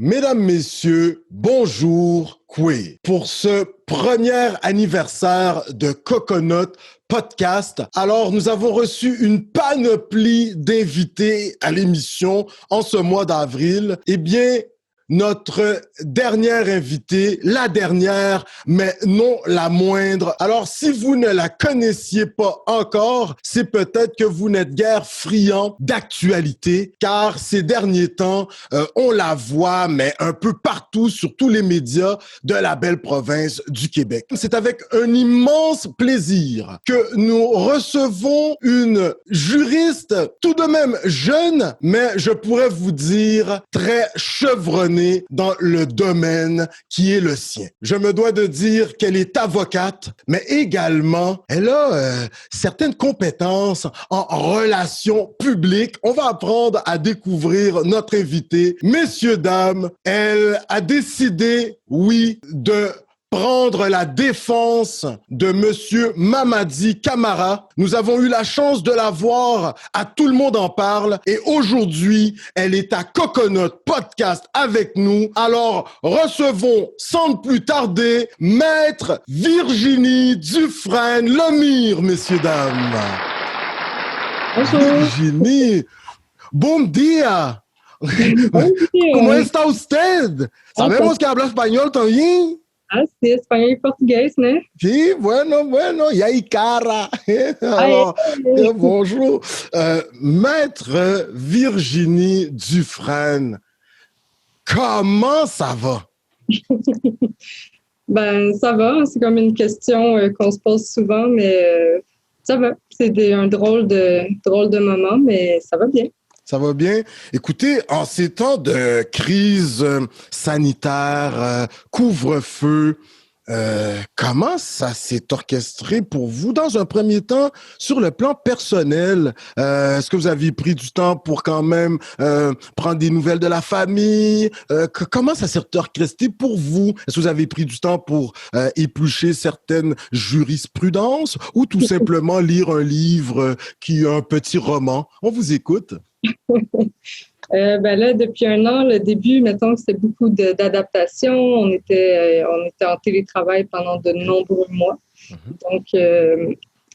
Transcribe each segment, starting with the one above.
Mesdames, Messieurs, bonjour, Koué. Pour ce premier anniversaire de Coconut Podcast, alors nous avons reçu une panoplie d'invités à l'émission en ce mois d'avril. Eh bien, notre dernière invitée, la dernière, mais non la moindre. Alors, si vous ne la connaissiez pas encore, c'est peut-être que vous n'êtes guère friand d'actualité, car ces derniers temps, on la voit, mais un peu partout sur tous les médias de la belle province du Québec. C'est avec un immense plaisir que nous recevons une juriste tout de même jeune, mais je pourrais vous dire très chevronnée dans le domaine qui est le sien. Je me dois de dire qu'elle est avocate, mais également, elle a certaines compétences en relations publiques. On va apprendre à découvrir notre invitée. Messieurs, dames, elle a décidé, oui, de prendre la défense de Monsieur Mamadi Camara. Nous avons eu la chance de la voir à Tout le monde en parle et aujourd'hui, elle est à Coconut Podcast avec nous. Alors, recevons sans plus tarder Maître Virginie Dufresne-Lemire, messieurs, dames. Bonjour. Virginie, bom dia. Bom dia. Como está usted? Sabemos que habla español también. Ah, sim, espanhol e português, né? Sí, bueno. Y ahí, cara. Alors, bonjour. Maître Virginie Dufresne, comment ça va? Ben, ça va. C'est comme une question qu'on se pose souvent, mais ça va. C'est un drôle de moment, mais ça va bien. Ça va bien. Écoutez, en ces temps de crise sanitaire, couvre-feu, comment ça s'est orchestré pour vous dans un premier temps sur le plan personnel? Est-ce que vous aviez pris du temps pour quand même prendre des nouvelles de la famille? Comment ça s'est orchestré pour vous? Est-ce que vous avez pris du temps pour éplucher certaines jurisprudences ou tout simplement lire un livre qui est un petit roman? On vous écoute. Ben là, depuis un an, le début, mettons que c'était beaucoup d'adaptation. On était en télétravail pendant de nombreux mois. Donc,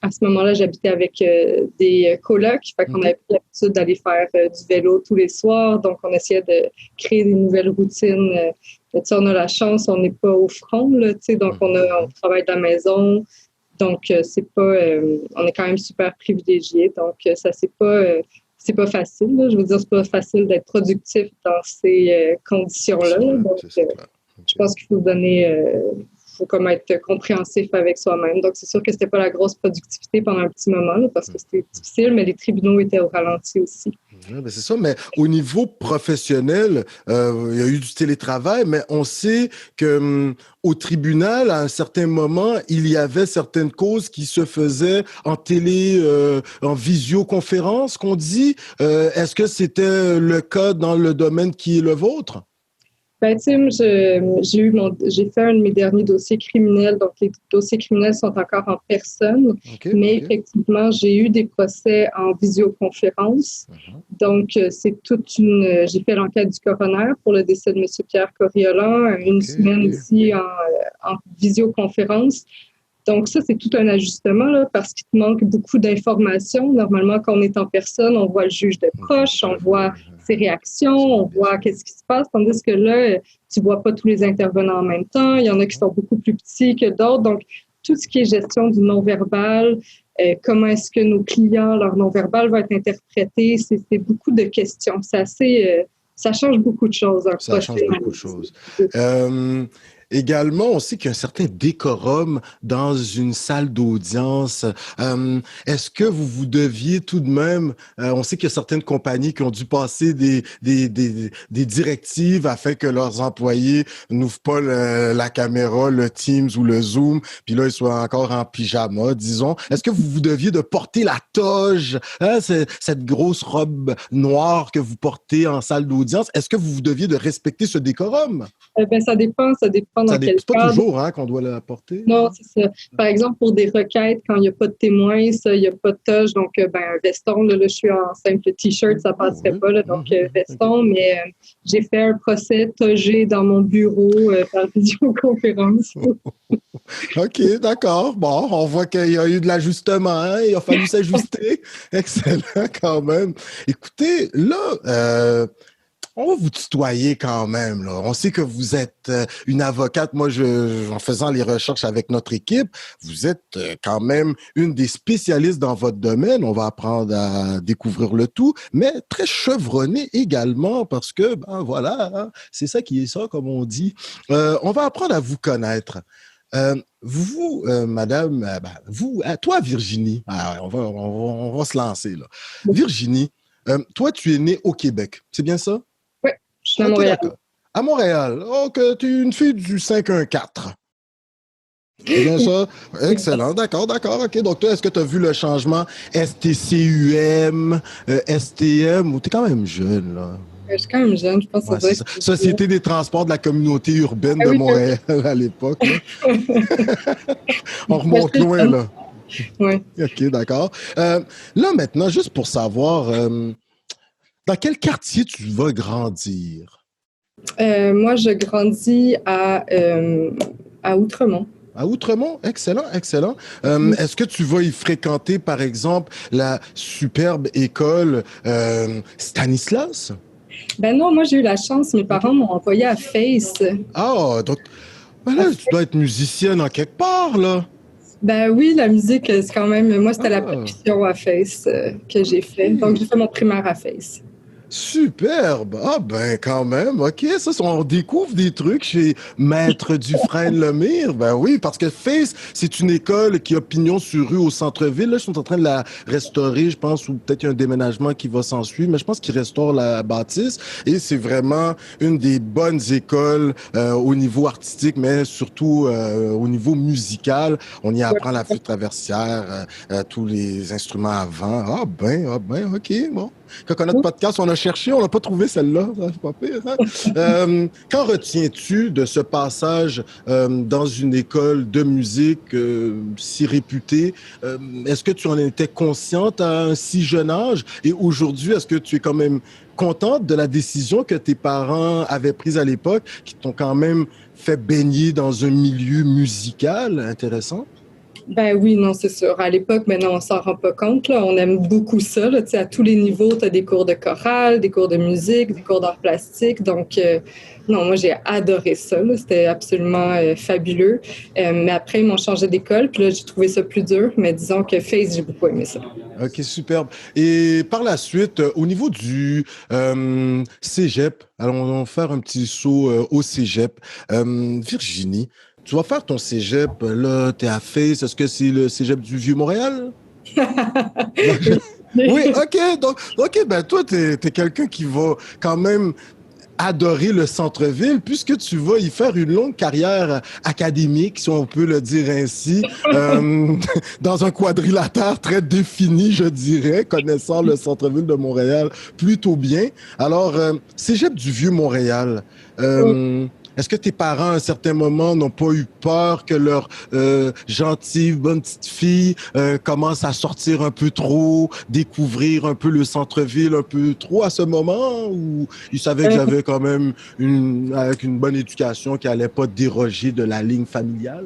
à ce moment-là, j'habitais avec des colocs. Fait qu'on avait pris l'habitude d'aller faire du vélo tous les soirs. Donc, on essayait de créer des nouvelles routines. On a la chance, on n'est pas au front, là, donc on travaille de la maison. Donc, c'est pas, on est quand même super privilégiés. Donc, ça, c'est pas facile. Là. Je veux dire, c'est pas facile d'être productif dans ces conditions-là. Donc, je pense qu'il faut comme être compréhensif avec soi-même. Donc, c'est sûr que c'était pas la grosse productivité pendant un petit moment, là, parce que c'était difficile, mais les tribunaux étaient au ralenti aussi. Oui, ben c'est ça, mais au niveau professionnel, il y a eu du télétravail, mais on sait que au tribunal, à un certain moment, il y avait certaines causes qui se faisaient en en visioconférence, qu'on dit. Est-ce que c'était le cas dans le domaine qui est le vôtre? Ben, Tim, j'ai fait un de mes derniers dossiers criminels. Donc, les dossiers criminels sont encore en personne. Mais effectivement, j'ai eu des procès en visioconférence. Donc, c'est j'ai fait l'enquête du coroner pour le décès de M. Pierre Coriolan, une semaine ici en visioconférence. Donc, ça, c'est tout un ajustement là, parce qu'il te manque beaucoup d'informations. Normalement, quand on est en personne, on voit le juge de proche, on voit ses réactions, on voit qu'est-ce qui se passe, tandis que là, tu vois pas tous les intervenants en même temps. Il y en a qui sont beaucoup plus petits que d'autres. Donc, tout ce qui est gestion du non-verbal, comment est-ce que nos clients, leur non-verbal va être interprété, c'est beaucoup de questions. C'est assez... ça change beaucoup de choses. Ça change beaucoup de choses. Également, on sait qu'il y a un certain décorum dans une salle d'audience. Est-ce que vous deviez tout de même, on sait qu'il y a certaines compagnies qui ont dû passer des directives afin que leurs employés n'ouvrent pas la caméra, le Teams ou le Zoom, puis là, ils soient encore en pyjama, disons. Est-ce que vous deviez de porter la toge, hein, cette grosse robe noire que vous portez en salle d'audience? Est-ce que vous deviez de respecter ce décorum? Ben, ça dépend dans quel C'est pas cadre. toujours hein, qu'on doit la porter. Non, c'est ça. Par exemple, pour des requêtes, quand il n'y a pas de témoins, ça, il n'y a pas de toge. Donc, ben, un veston, là, je suis en simple T-shirt, ça ne passerait pas. Là, donc, veston, mais j'ai fait un procès togé dans mon bureau par visioconférence. OK, d'accord. Bon, on voit qu'il y a eu de l'ajustement. Hein? Il a fallu s'ajuster. Excellent quand même. Écoutez, là, on va vous tutoyer quand même. Là. On sait que vous êtes une avocate. Moi, en faisant les recherches avec notre équipe, vous êtes quand même une des spécialistes dans votre domaine. On va apprendre à découvrir le tout, mais très chevronnée également parce que, ben voilà, hein, c'est ça qui est ça, comme on dit. On va apprendre à vous connaître. Madame, toi, Virginie, on va se lancer là. Virginie, toi, tu es née au Québec, c'est bien ça? Oui, je suis à Okay, Montréal. d'accord. À Montréal. Donc, tu es une fille du 514. C'est bien ça? Excellent. D'accord. OK. Donc, toi, est-ce que tu as vu le changement STCUM, STM, ou tu es quand même jeune, là? Je suis quand même jeune, je pense que Ouais, ça doit c'est ça. Société des transports de la communauté urbaine de oui, Montréal à l'époque. On remonte loin, là. Oui. OK, d'accord. Là, maintenant, juste pour savoir, dans quel quartier tu vas grandir? Moi, je grandis à Outremont. À Outremont? Excellent. Est-ce que tu vas y fréquenter, par exemple, la superbe école Stanislas? Ben non, moi, j'ai eu la chance. Mes parents m'ont envoyé à Face. Ah, donc, ben là, tu dois être musicienne en quelque part, là. Ben oui, la musique, c'est quand même... Moi, c'était la percussion à Face que j'ai fait. Donc, j'ai fait mon primaire à Face. Superbe! Ah ben quand même, OK, on découvre des trucs chez Maître Dufresne Lemire. Ben oui, parce que Face, c'est une école qui a pignon sur rue au centre-ville. Là, ils sont en train de la restaurer, je pense, ou peut-être qu'il y a un déménagement qui va s'en suivre, mais je pense qu'ils restaurent la bâtisse. Et c'est vraiment une des bonnes écoles au niveau artistique, mais surtout au niveau musical. On y apprend la flûte traversière, tous les instruments à vent. Ah ben, OK, bon. Coconut Podcast, on a cherché, on n'a pas trouvé celle-là. C'est pas pire. Hein? Qu'en retiens-tu de ce passage dans une école de musique si réputée? Est-ce que tu en étais consciente à un si jeune âge? Et aujourd'hui, est-ce que tu es quand même contente de la décision que tes parents avaient prise à l'époque, qui t'ont quand même fait baigner dans un milieu musical intéressant? Ben oui, non, c'est sûr. À l'époque, maintenant, on s'en rend pas compte. Là. On aime beaucoup ça. Là. À tous les niveaux, tu as des cours de chorale, des cours de musique, des cours d'art plastique. Donc, non, moi, j'ai adoré ça. Là. C'était absolument fabuleux. Mais après, ils m'ont changé d'école. Puis là, j'ai trouvé ça plus dur. Mais disons que Face, j'ai beaucoup aimé ça. OK, superbe. Et par la suite, au niveau du cégep, allons faire un petit saut au cégep. Virginie, tu vas faire ton cégep, là, t'es à Face. Est-ce que c'est le cégep du Vieux-Montréal? Oui, OK. Donc, OK, ben toi, t'es quelqu'un qui va quand même adorer le centre-ville puisque tu vas y faire une longue carrière académique, si on peut le dire ainsi, dans un quadrilatère très défini, je dirais, connaissant le centre-ville de Montréal plutôt bien. Alors, Cégep du Vieux-Montréal, est-ce que tes parents, à un certain moment, n'ont pas eu peur que leur gentille, bonne petite fille commence à sortir un peu trop, découvrir un peu le centre-ville un peu trop à ce moment? Ou ils savaient que j'avais quand même avec une bonne éducation qui allait pas déroger de la ligne familiale?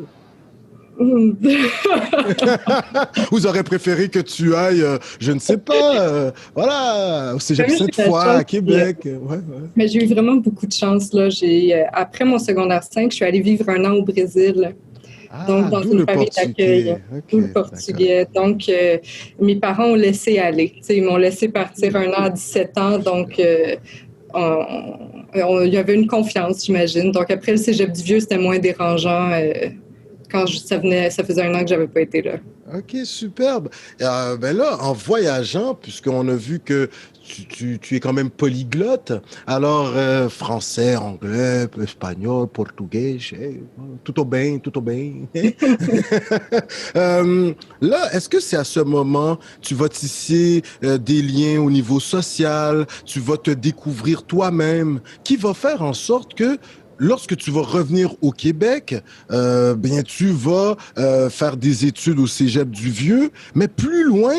Vous aurez préféré que tu ailles, je ne sais pas, voilà, au Cégep Sainte-Foy, à Québec. Ouais. Mais j'ai eu vraiment beaucoup de chance. Là. Après mon secondaire 5, je suis allée vivre un an au Brésil. Donc, dans une famille d'accueil. D'où le portugais. Donc, mes parents ont laissé aller. T'sais, ils m'ont laissé partir un an à 17 ans. Donc, il y avait une confiance, j'imagine. Donc après le Cégep du Vieux, c'était moins dérangeant quand ça faisait un an que j'avais pas été là. OK, superbe. Ben là, en voyageant, puisqu'on a vu que tu es quand même polyglotte, alors français, anglais, espagnol, portugais, tout au bien, tout au bien. Là, est-ce que c'est à ce moment, tu vas tisser des liens au niveau social, tu vas te découvrir toi-même, qui va faire en sorte que lorsque tu vas revenir au Québec, bien, tu vas faire des études au Cégep du Vieux, mais plus loin,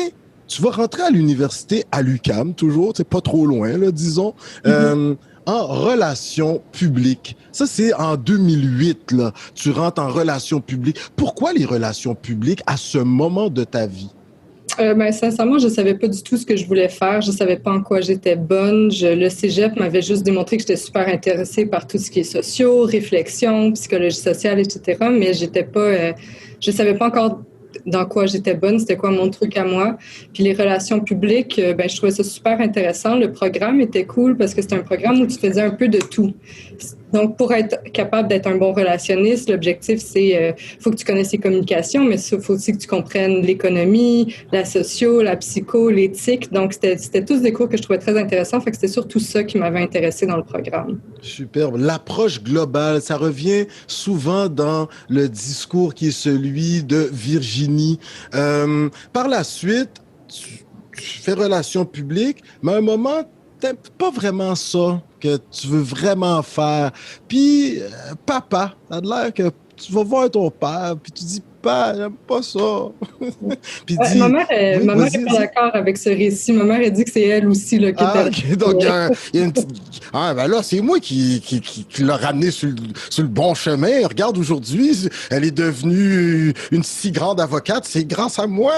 tu vas rentrer à l'université à l'UQAM, toujours, c'est pas trop loin, là, disons, en relations publiques. Ça, c'est en 2008, là. Tu rentres en relations publiques. Pourquoi les relations publiques à ce moment de ta vie? Ben, sincèrement, je ne savais pas du tout ce que je voulais faire. Je ne savais pas en quoi j'étais bonne. Le cégep m'avait juste démontré que j'étais super intéressée par tout ce qui est sociaux, réflexion, psychologie sociale, etc. Mais je ne savais pas encore dans quoi j'étais bonne, c'était quoi mon truc à moi. Puis les relations publiques, ben, je trouvais ça super intéressant. Le programme était cool parce que c'était un programme où tu faisais un peu de tout. Donc, pour être capable d'être un bon relationniste, l'objectif, c'est faut que tu connaisses les communications, mais il faut aussi que tu comprennes l'économie, la socio, la psycho, l'éthique. Donc, c'était tous des cours que je trouvais très intéressants. Fait que c'était surtout ça qui m'avait intéressé dans le programme. Superbe. L'approche globale, ça revient souvent dans le discours qui est celui de Virginie. Par la suite, tu fais relations publiques, mais à un moment, t'aimes pas vraiment ça que tu veux vraiment faire. Puis, papa, ça a l'air que tu vas voir ton père, puis tu dis, pas, j'aime pas ça. Puis il Ouais, dit, oui, ma mère vas-y, est pas vas-y. d'accord avec ce récit. Ma mère a dit que c'est elle aussi là, qui Ah, était... ok, donc il y a une petite... Ah, ben là, c'est moi qui l'a ramené sur le bon chemin. Regarde, aujourd'hui, elle est devenue une si grande avocate, c'est grâce à moi.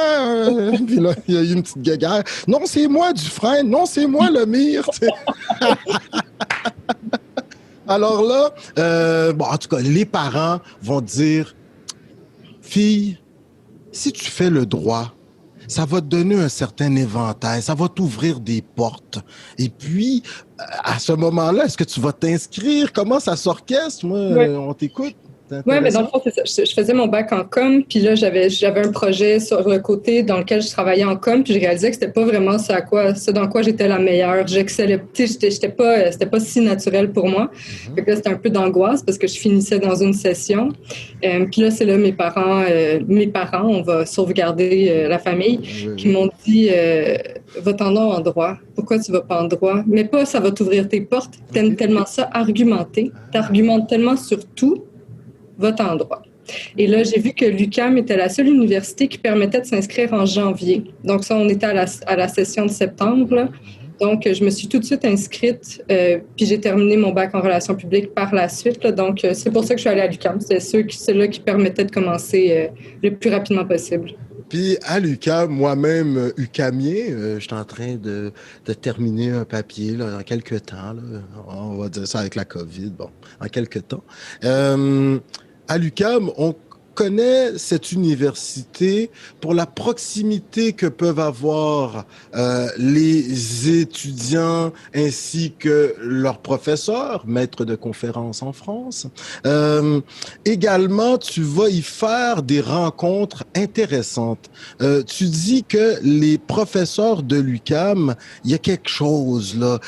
Puis là, il y a eu une petite guéguerre. Non, c'est moi, Dufresne. Non, c'est moi, Lemire. Alors là, bon, en tout cas, les parents vont dire, fille, si tu fais le droit, ça va te donner un certain éventail, ça va t'ouvrir des portes. Et puis, à ce moment-là, est-ce que tu vas t'inscrire? Comment ça s'orchestre? Moi, Ouais. on t'écoute. C'est Oui, mais dans le intéressant. fond, c'est ça. Je faisais mon bac en com, puis là, j'avais un projet sur le côté dans lequel je travaillais en com, puis je réalisais que c'était pas vraiment ce dans quoi j'étais la meilleure. J'excellais, tu sais, c'était pas si naturel pour moi. Fait que là, c'était un peu d'angoisse parce que je finissais dans une session. Puis là, c'est là mes parents, on va sauvegarder la famille, Oui, qui oui. m'ont dit, va-t'en donc en droit. Pourquoi tu vas pas en droit? Mais pas, ça va t'ouvrir tes portes. T'aimes OK. tellement ça, argumenter. T'argumentes tellement sur tout, vote en droit. Et là, j'ai vu que l'UQAM était la seule université qui permettait de s'inscrire en janvier. Donc ça, on était à la session de septembre, là. Donc, je me suis tout de suite inscrite, puis j'ai terminé mon bac en relations publiques par la suite, là. Donc, c'est pour ça que je suis allée à l'UQAM. C'est ceux-là qui permettaient de commencer le plus rapidement possible. Puis à l'UQAM, moi-même, UQAMien, je suis en train de terminer un papier là, dans quelques temps. Là. On va dire ça avec la COVID, bon, en quelques temps. À l'UQAM, on connaît cette université pour la proximité que peuvent avoir les étudiants ainsi que leurs professeurs, maîtres de conférences en France. Également, tu vas y faire des rencontres intéressantes. Tu dis que les professeurs de l'UQAM, il y a quelque chose là.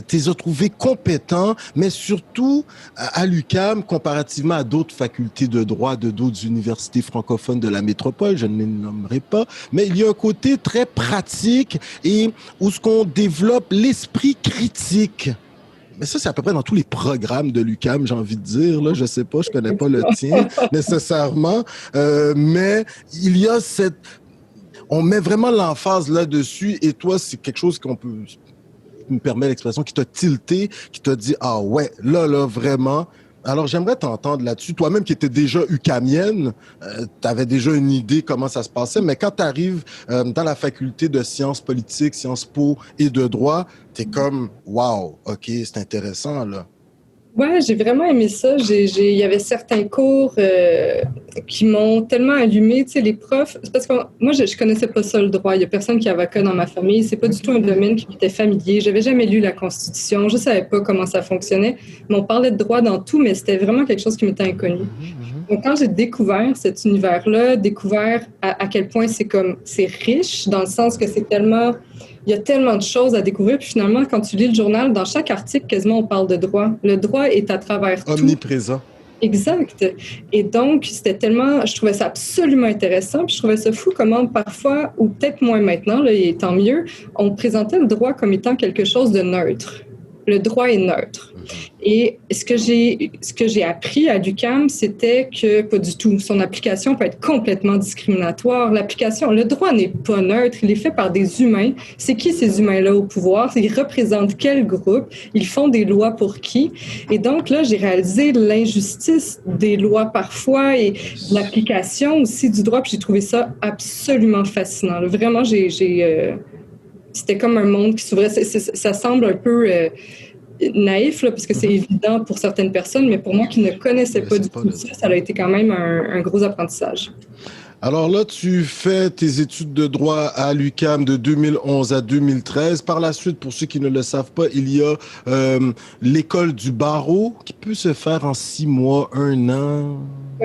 Tu les as trouvés compétents, mais surtout à l'UQAM, comparativement à d'autres facultés de droit de d'autres universités francophones de la métropole, je ne les nommerai pas, mais il y a un côté très pratique et où ce qu'on développe l'esprit critique. Mais ça, c'est à peu près dans tous les programmes de l'UQAM, j'ai envie de dire. Là, je sais pas, je connais pas le tien nécessairement, mais il y a cette... On met vraiment l'emphase là-dessus et toi, c'est quelque chose qu'on peut... me permet l'expression, qui t'a tilté, qui t'a dit, ah ouais, là, vraiment. Alors, j'aimerais t'entendre là-dessus. Toi-même qui étais déjà UQAMienne, tu avais déjà une idée comment ça se passait, mais quand tu arrives dans la faculté de sciences politiques, Sciences Po et de droit, tu es comme, wow, OK, c'est intéressant, là. Ouais, j'ai vraiment aimé ça. Il y avait certains cours qui m'ont tellement allumé. Tu sais, les profs, c'est parce que moi, je connaissais pas ça, le droit. Il y a personne qui est avocat dans ma famille. C'est pas du tout un domaine qui m'était familier. J'avais jamais lu la Constitution. Je savais pas comment ça fonctionnait. Mais on parlait de droit dans tout, mais c'était vraiment quelque chose qui m'était inconnu. Donc, quand j'ai découvert cet univers-là, découvert à quel point c'est riche, dans le sens que il y a tellement de choses à découvrir. Puis finalement, quand tu lis le journal, dans chaque article, quasiment, on parle de droit. Le droit est à travers tout. Omniprésent. Exact. Et donc, je trouvais ça absolument intéressant. Puis je trouvais ça fou comment parfois, ou peut-être moins maintenant, là, et tant mieux, on présentait le droit comme étant quelque chose de neutre. Le droit est neutre. Et ce que j'ai appris à l'UQAM, c'était que pas du tout. Son application peut être complètement discriminatoire. Le droit n'est pas neutre. Il est fait par des humains. C'est qui ces humains-là au pouvoir? Ils représentent quel groupe? Ils font des lois pour qui? Et donc là, j'ai réalisé l'injustice des lois parfois et l'application aussi du droit. Puis j'ai trouvé ça absolument fascinant. Vraiment, c'était comme un monde qui s'ouvrait. Ça semble un peu naïf, là, parce que c'est évident pour certaines personnes, mais pour moi qui ne connaissais pas du tout ça a été quand même un gros apprentissage. Alors là, tu fais tes études de droit à l'UQAM de 2011 à 2013. Par la suite, pour ceux qui ne le savent pas, il y a l'école du barreau qui peut se faire en 6 mois, 1 an.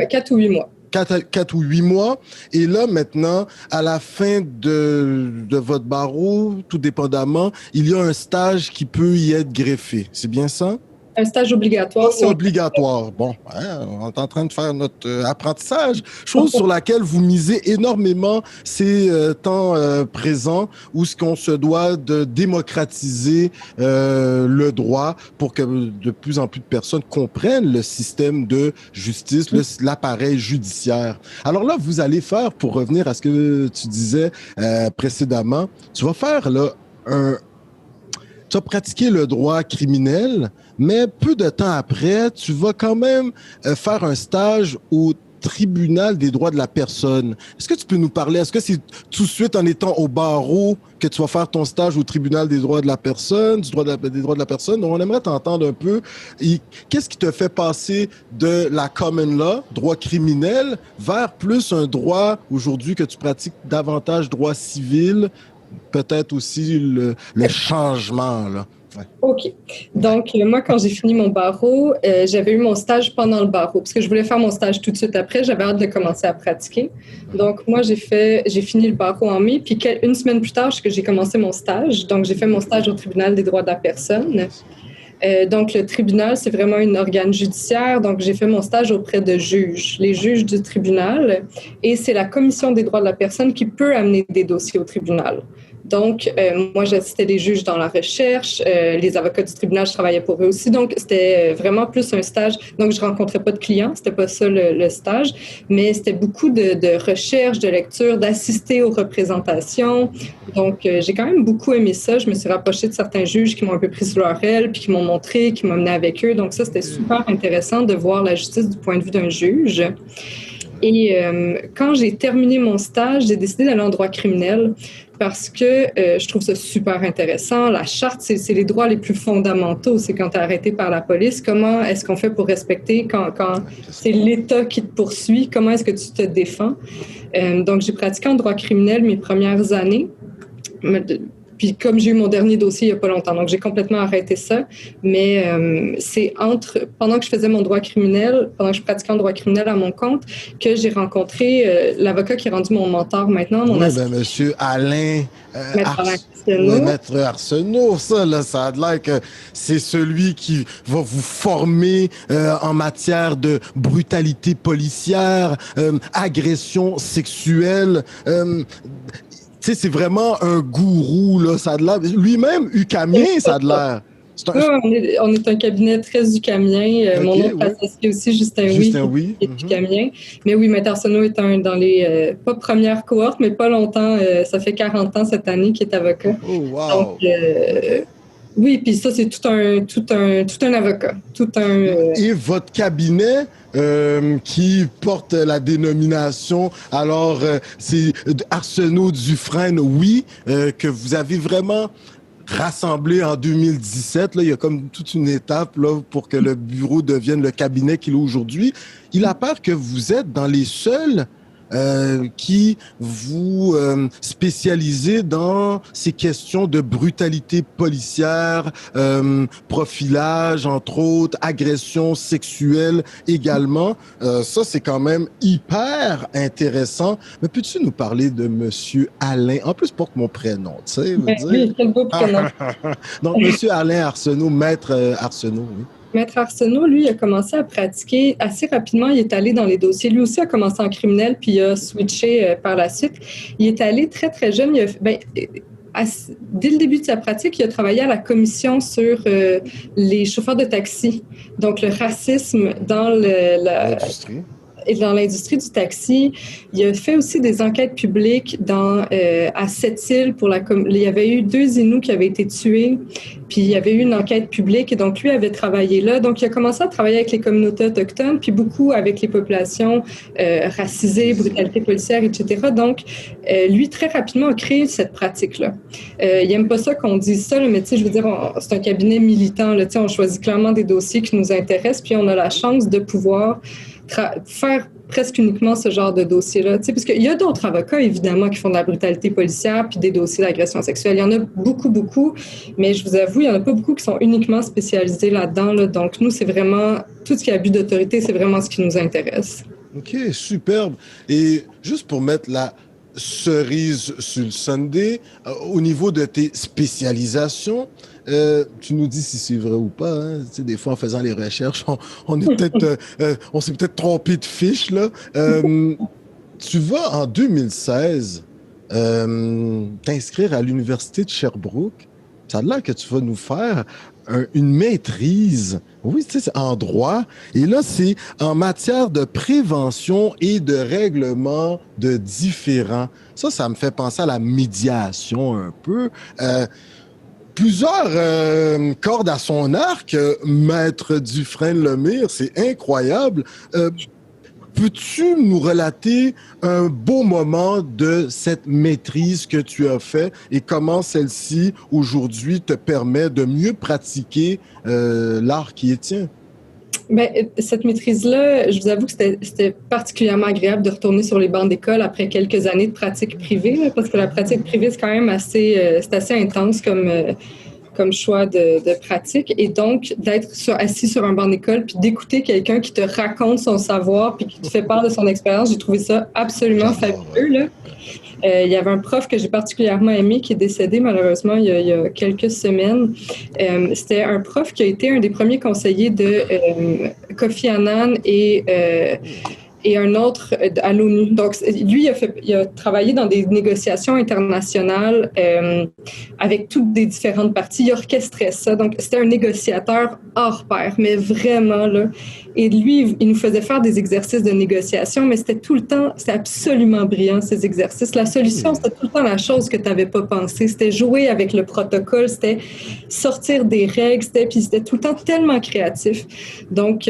4 ou 8 mois. 4 ou 8 mois. Et là, maintenant, à la fin de votre barreau, tout dépendamment, il y a un stage qui peut y être greffé. C'est bien ça? Un stage obligatoire. C'est obligatoire. Bon, hein, on est en train de faire notre apprentissage, chose sur laquelle vous misez énormément ces temps présents où ce qu'on se doit de démocratiser le droit pour que de plus en plus de personnes comprennent le système de justice, l'appareil judiciaire. Alors là, vous allez faire, pour revenir à ce que tu disais précédemment, tu vas faire là tu as pratiqué le droit criminel, mais peu de temps après, tu vas quand même faire un stage au tribunal des droits de la personne. Est-ce que tu peux nous parler? Est-ce que c'est tout de suite en étant au barreau que tu vas faire ton stage au tribunal des droits de la personne, des droits de la personne? Donc, on aimerait t'entendre un peu. Qu'est-ce qui te fait passer de la common law, droit criminel, vers plus un droit aujourd'hui que tu pratiques davantage droit civil, peut-être aussi le changement, là. Ouais. OK. Donc, moi, quand j'ai fini mon barreau, j'avais eu mon stage pendant le barreau, parce que je voulais faire mon stage tout de suite après. J'avais hâte de commencer à pratiquer. Donc, moi, j'ai fini le barreau en mai, puis une semaine plus tard, j'ai commencé mon stage. Donc, j'ai fait mon stage au tribunal des droits de la personne. Donc, le tribunal, c'est vraiment un organe judiciaire. Donc, j'ai fait mon stage auprès de juges, les juges du tribunal. Et c'est la commission des droits de la personne qui peut amener des dossiers au tribunal. Donc, moi, j'assistais les juges dans la recherche. Les avocats du tribunal, je travaillais pour eux aussi. Donc, c'était vraiment plus un stage. Donc, je rencontrais pas de clients. C'était pas ça le stage. Mais c'était beaucoup de recherche, de lecture, d'assister aux représentations. Donc, j'ai quand même beaucoup aimé ça. Je me suis rapprochée de certains juges qui m'ont un peu pris sur leur aile, puis qui m'ont montré, qui m'ont mené avec eux. Donc, ça, c'était super intéressant de voir la justice du point de vue d'un juge. Et quand j'ai terminé mon stage, j'ai décidé d'aller en droit criminel parce que je trouve ça super intéressant. La charte, c'est les droits les plus fondamentaux. C'est quand tu es arrêté par la police, comment est-ce qu'on fait pour respecter quand c'est l'État qui te poursuit? Comment est-ce que tu te défends? Donc, j'ai pratiqué en droit criminel mes premières années. Puis comme j'ai eu mon dernier dossier il n'y a pas longtemps, donc j'ai complètement arrêté ça. Mais c'est pendant que je faisais mon droit criminel, pendant que je pratiquais en droit criminel à mon compte, que j'ai rencontré l'avocat qui est rendu mon mentor maintenant. Monsieur Alain Maître Arsenault, ça a l'air que c'est celui qui va vous former en matière de brutalité policière, agression sexuelle. Tu sais, c'est vraiment un gourou, là, ça a de l'air. Lui-même, UQAMien, ça a de l'air. On est un cabinet très UQAMien. Mon autre associé aussi, Justin Oui, qui est UQAMien. Mais oui, Maître Arsenault est dans les, pas premières cohortes, mais pas longtemps, ça fait 40 ans cette année qu'il est avocat. Oh, wow! Donc, oui, puis ça, c'est tout un avocat. Et votre cabinet qui porte la dénomination, alors c'est Arsenault Dufresne, que vous avez vraiment rassemblé en 2017. Là, il y a comme toute une étape là, pour que le bureau devienne le cabinet qu'il est aujourd'hui. Il apparaît que vous êtes dans les seuls qui vous spécialisez dans ces questions de brutalité policière, profilage, entre autres, agression sexuelle également. Ça, c'est quand même hyper intéressant. Mais peux-tu nous parler de Monsieur Alain? En plus, porte mon prénom, tu sais, veut dire. Oui, quel beau prénom. Donc, Monsieur Alain Arsenault, maître Arsenault, oui. Maître Arsenault, lui, a commencé à pratiquer assez rapidement. Il est allé dans les dossiers. Lui aussi a commencé en criminel, puis il a switché par la suite. Il est allé très, très jeune. Dès le début de sa pratique, il a travaillé à la commission sur les chauffeurs de taxi. Donc, le racisme dans l'industrie. Et dans l'industrie du taxi. Il a fait aussi des enquêtes publiques à Sept-Îles. Il y avait eu 2 Inuits qui avaient été tués, puis il y avait eu une enquête publique, et donc lui avait travaillé là. Donc, il a commencé à travailler avec les communautés autochtones, puis beaucoup avec les populations racisées, brutalité policière, etc. Donc, lui, très rapidement, a créé cette pratique-là. Il n'aime pas ça qu'on dise ça, là, mais tu sais, je veux dire, c'est un cabinet militant. Là, on choisit clairement des dossiers qui nous intéressent, puis on a la chance de pouvoir faire presque uniquement ce genre de dossier-là. Parce qu'il y a d'autres avocats, évidemment, qui font de la brutalité policière puis des dossiers d'agression sexuelle. Il y en a beaucoup, beaucoup, mais je vous avoue, il n'y en a pas beaucoup qui sont uniquement spécialisés là-dedans. Là. Donc, nous, c'est vraiment, tout ce qui est abus d'autorité, c'est vraiment ce qui nous intéresse. OK, superbe. Et juste pour mettre la cerise sur le sundae, au niveau de tes spécialisations, tu nous dis si c'est vrai ou pas. Hein? Tu sais, des fois, en faisant les recherches, on s'est peut-être trompé de fiche. Là. Tu vas en 2016 t'inscrire à l'Université de Sherbrooke. Ça a l'air que tu vas nous faire une maîtrise, oui, tu sais, c'est en droit. Et là, c'est en matière de prévention et de règlement de différends. Ça me fait penser à la médiation un peu. Plusieurs cordes à son arc, Maître Dufresne-Lemire, c'est incroyable. Peux-tu nous relater un beau moment de cette maîtrise que tu as fait et comment celle-ci, aujourd'hui, te permet de mieux pratiquer l'art qui est tien? Bien, cette maîtrise-là, je vous avoue que c'était particulièrement agréable de retourner sur les bancs d'école après quelques années de pratique privée, là, parce que la pratique privée, c'est quand même assez intense comme choix de pratique. Et donc, d'être assis sur un banc d'école puis d'écouter quelqu'un qui te raconte son savoir puis qui te fait part de son expérience, j'ai trouvé ça absolument fabuleux. Là. Il y avait un prof que j'ai particulièrement aimé qui est décédé malheureusement il y a quelques semaines. C'était un prof qui a été un des premiers conseillers de Kofi Annan et un autre à l'ONU. Donc, lui, il a travaillé dans des négociations internationales avec toutes des différentes parties. Il orchestrait ça. Donc, c'était un négociateur hors pair, mais vraiment, là. Et lui, il nous faisait faire des exercices de négociation, mais c'était tout le temps, c'était absolument brillant, ces exercices. La solution, c'était tout le temps la chose que tu n'avais pas pensé. C'était jouer avec le protocole, c'était sortir des règles, puis c'était tout le temps tellement créatif. Donc,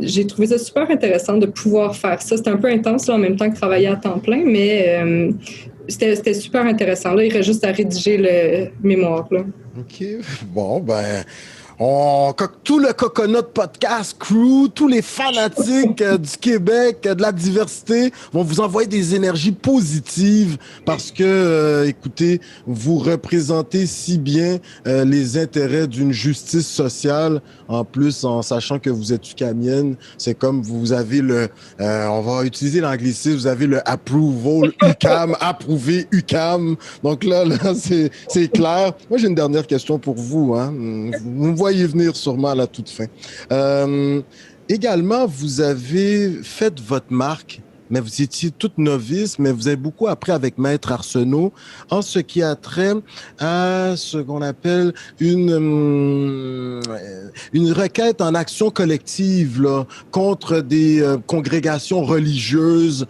j'ai trouvé ça super intéressant de pouvoir faire ça. C'était un peu intense, là, en même temps que travailler à temps plein, mais c'était super intéressant. Là, il reste juste à rédiger le mémoire. Là. OK. Bon, ben... tout le Coconut Podcast Crew, tous les fanatiques du Québec, de la diversité, vont vous envoyer des énergies positives parce que, écoutez, vous représentez si bien les intérêts d'une justice sociale. En plus, en sachant que vous êtes UQAMienne, c'est comme vous avez on va utiliser l'anglicisme, vous avez le approval UQAM, approuvé UQAM. Donc là c'est clair. Moi, j'ai une dernière question pour vous. Hein. Vous me voyez venir sûrement à la toute fin. Également, vous avez fait votre marque, mais vous étiez toute novice, mais vous avez beaucoup appris avec Maître Arsenault en ce qui a trait à ce qu'on appelle une requête en action collective là, contre des congrégations religieuses.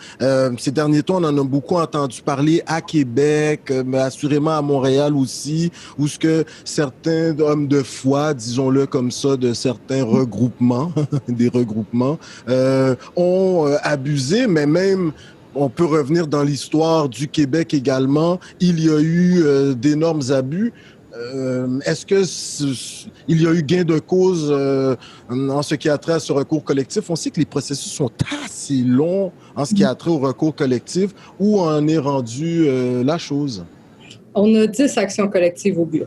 Ces derniers temps, on en a beaucoup entendu parler à Québec, mais assurément à Montréal aussi, où ce que certains hommes de foi, disons-le comme ça, de certains regroupements, des regroupements, ont abusé, mais même, on peut revenir dans l'histoire du Québec également. Il y a eu d'énormes abus. est-ce que il y a eu gain de cause en ce qui a trait à ce recours collectif? On sait que les processus sont assez longs en ce qui a trait au recours collectif. Où en est rendue la chose? On a 10 actions collectives au bureau.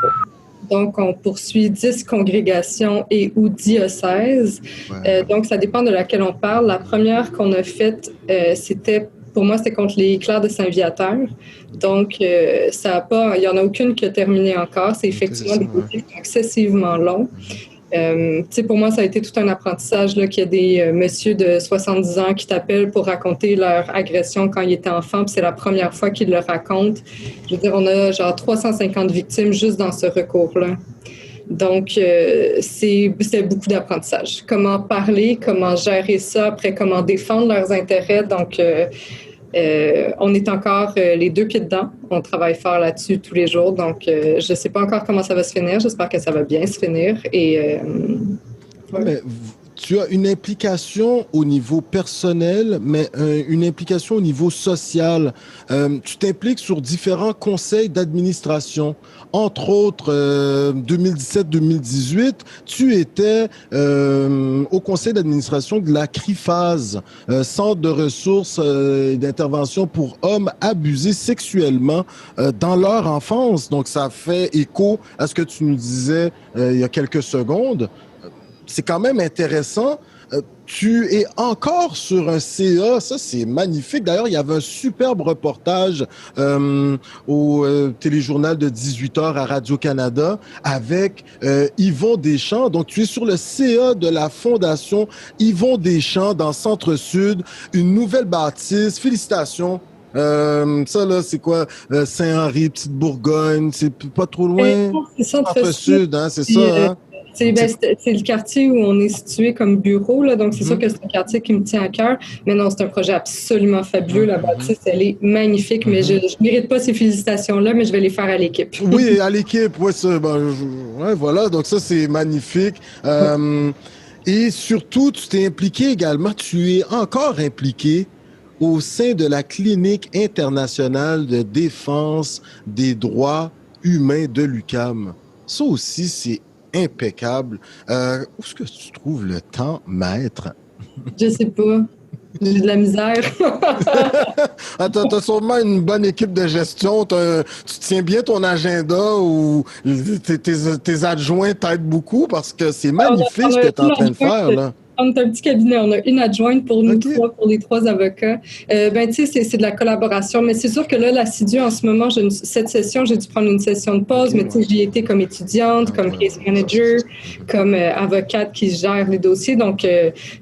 Donc, on poursuit 10 congrégations et ou diocèses. Ouais. Donc, ça dépend de laquelle on parle. La première qu'on a faite, pour moi, c'était contre les clercs de Saint-Viateur. Donc, ça a pas, il n'y en a aucune qui a terminé encore. C'est effectivement des dossiers excessivement longs. Pour moi, ça a été tout un apprentissage là, qu'il y a des messieurs de 70 ans qui t'appellent pour raconter leur agression quand ils étaient enfants, puis c'est la première fois qu'ils le racontent. Je veux dire, on a genre 350 victimes juste dans ce recours-là. Donc, c'est beaucoup d'apprentissage. Comment parler, comment gérer ça, après comment défendre leurs intérêts. Donc, on est encore les deux pieds dedans. On travaille fort là-dessus tous les jours. Donc, je ne sais pas encore comment ça va se finir. J'espère que ça va bien se finir. Mais tu as une implication au niveau personnel, mais une implication au niveau social. Tu t'impliques sur différents conseils d'administration. Entre autres, 2017-2018, tu étais au conseil d'administration de la CRIFAS, Centre de ressources et d'intervention pour hommes abusés sexuellement dans leur enfance. Donc, ça fait écho à ce que tu nous disais il y a quelques secondes. C'est quand même intéressant. Tu es encore sur un CA, ça c'est magnifique. D'ailleurs, il y avait un superbe reportage au téléjournal de 18h à Radio-Canada avec Yvon Deschamps. Donc, tu es sur le CA de la Fondation Yvon Deschamps dans Centre-Sud, une nouvelle bâtisse. Félicitations. Ça, là, c'est quoi? Saint-Henri, Petite-Bourgogne, c'est pas trop loin? C'est Centre-Sud, hein, c'est ça, hein? C'est le quartier où on est situé comme bureau, là, donc c'est sûr que c'est un quartier qui me tient à cœur. Mais non, c'est un projet absolument fabuleux. La bâtisse, elle est magnifique, mais je ne mérite pas ces félicitations-là, mais je vais les faire à l'équipe. Oui, à l'équipe, ouais, voilà, donc ça, c'est magnifique. Et surtout, tu t'es impliqué également, tu es encore impliqué au sein de la Clinique internationale de défense des droits humains de l'UQAM. Ça aussi, c'est impeccable. Où est-ce que tu trouves le temps, maître? Je sais pas. J'ai de la misère. Attends, t'as sûrement une bonne équipe de gestion. Tu tiens bien ton agenda ou tes adjoints t'aident beaucoup parce que c'est magnifique ce que tu es en train de faire, là. On est un petit cabinet, on a une adjointe pour nous trois, pour les 3 avocats. Tu sais, c'est de la collaboration, mais c'est sûr que là, l'assidu, en ce moment, cette session, j'ai dû prendre une session de pause, mais tu sais, j'y ai été comme étudiante, comme case manager, comme avocate qui gère les dossiers. Donc,